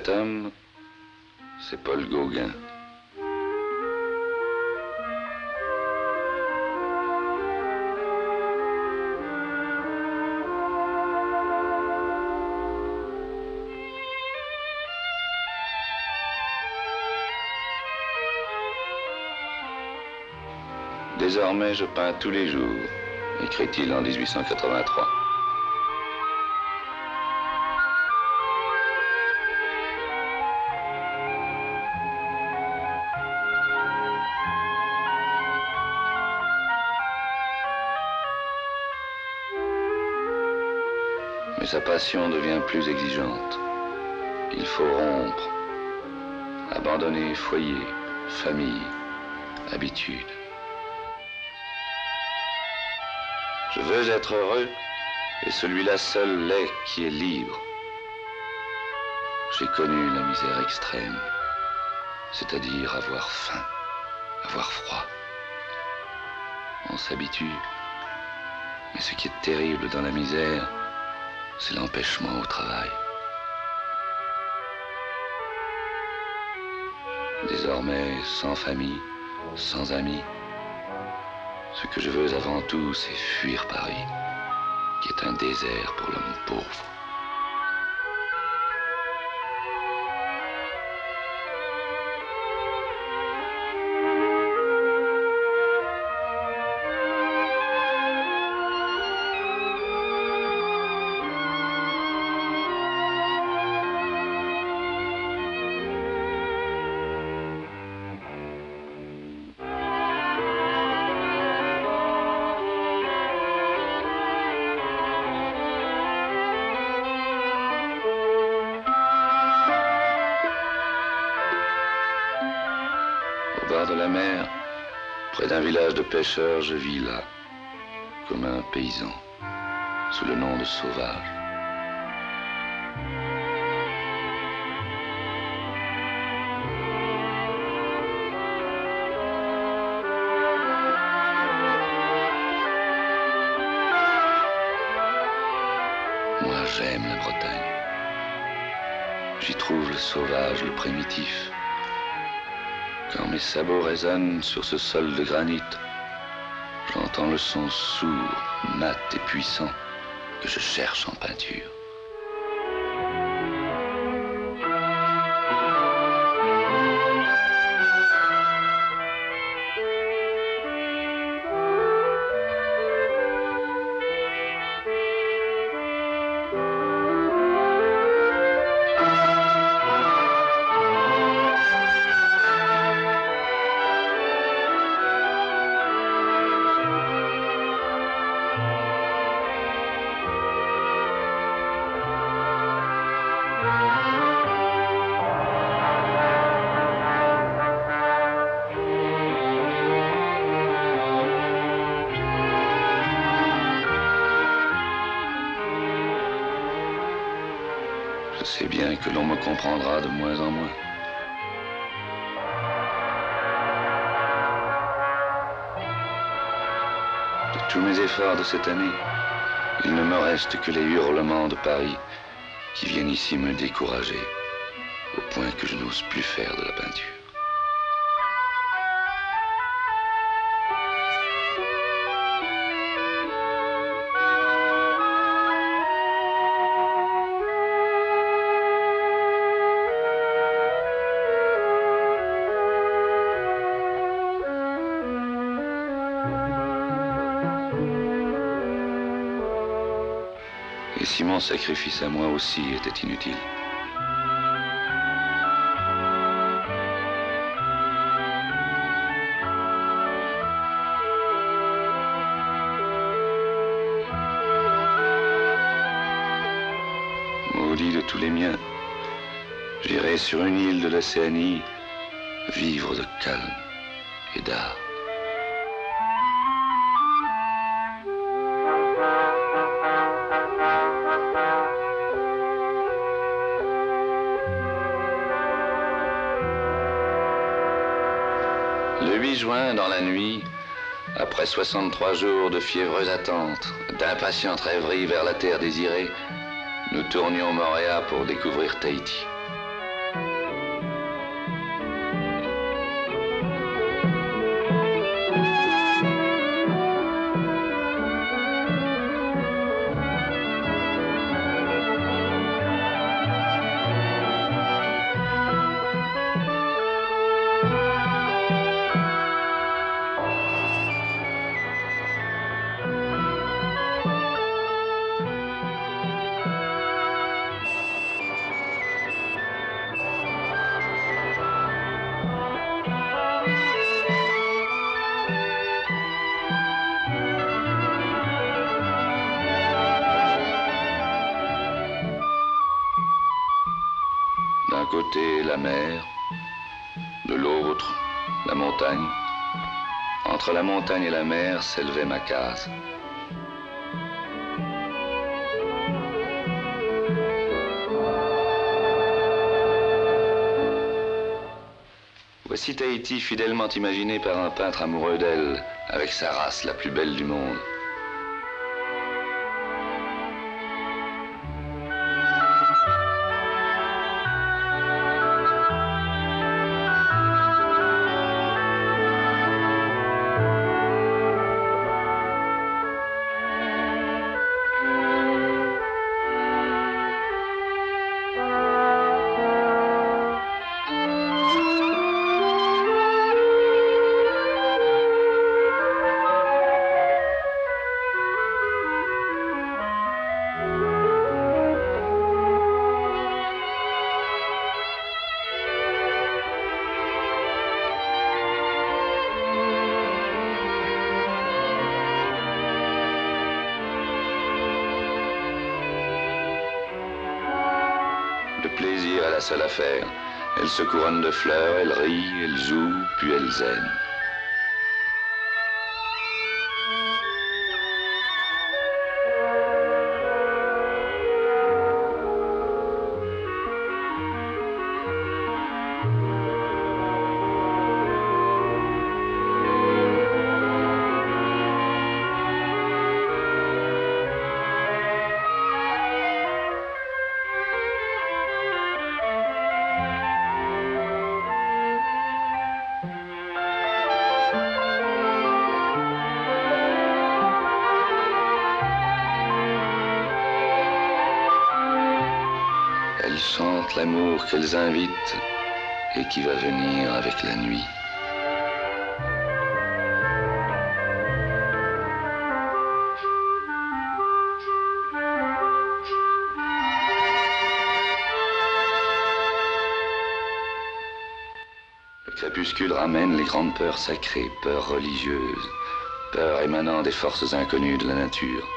cet homme, c'est Paul Gauguin. Désormais, je peins tous les jours, écrit-il en 1883. Mais sa passion devient plus exigeante. Il faut rompre, abandonner foyer, famille, habitude. Je veux être heureux, et celui-là seul l'est qui est libre. J'ai connu la misère extrême, c'est-à-dire avoir faim, avoir froid. On s'habitue, mais ce qui est terrible dans la misère, c'est l'empêchement au travail. Désormais, sans famille, sans amis, ce que je veux avant tout, c'est fuir Paris, qui est un désert pour l'homme pauvre. Au bord de la mer, près d'un village de pêcheurs, je vis là, comme un paysan, sous le nom de sauvage. Moi, j'aime la Bretagne. J'y trouve le sauvage, le primitif. Quand mes sabots résonnent sur ce sol de granit, j'entends le son sourd, mat et puissant que je cherche en peinture. Je sais bien que l'on me comprendra de moins en moins. De tous mes efforts de cette année, il ne me reste que les hurlements de Paris qui viennent ici me décourager, au point que je n'ose plus faire de la peinture. Et si mon sacrifice à moi aussi était inutile? Maudit de tous les miens, j'irai sur une île de l'Océanie vivre de calme et d'art. Le 8 juin, dans la nuit, après 63 jours de fiévreuse attente, d'impatiente rêverie vers la terre désirée, nous tournions Moréa pour découvrir Tahiti. côté, la mer. De l'autre, la montagne. Entre la montagne et la mer s'élevait ma case. Voici Tahiti fidèlement imaginé par un peintre amoureux d'elle, avec sa race la plus belle du monde. Le plaisir est la seule affaire. Elle se couronne de fleurs, elle rit, elle joue, puis elle zen. Elles chantent l'amour qu'elles invitent et qui va venir avec la nuit. Le crépuscule ramène les grandes peurs sacrées, peurs religieuses, peurs émanant des forces inconnues de la nature.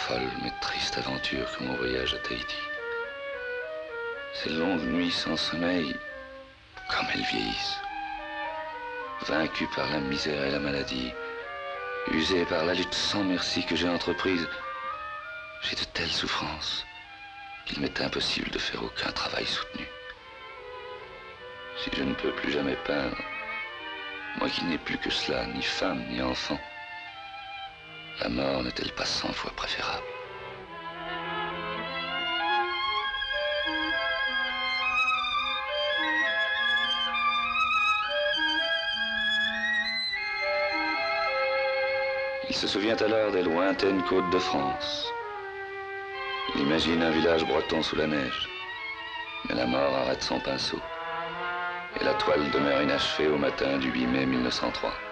Folle mais triste aventure que mon voyage à Tahiti. Ces longues nuits sans sommeil, comme elles vieillissent. Vaincu par la misère et la maladie, usé par la lutte sans merci que j'ai entreprise, j'ai de telles souffrances qu'il m'est impossible de faire aucun travail soutenu. Si je ne peux plus jamais peindre, moi qui n'ai plus que cela, ni femme ni enfant, la mort n'est-elle pas 100 fois préférable? Il se souvient alors des lointaines côtes de France. Il imagine un village breton sous la neige, Mais la mort arrête son pinceau. Et la toile demeure inachevée au matin du 8 mai 1903.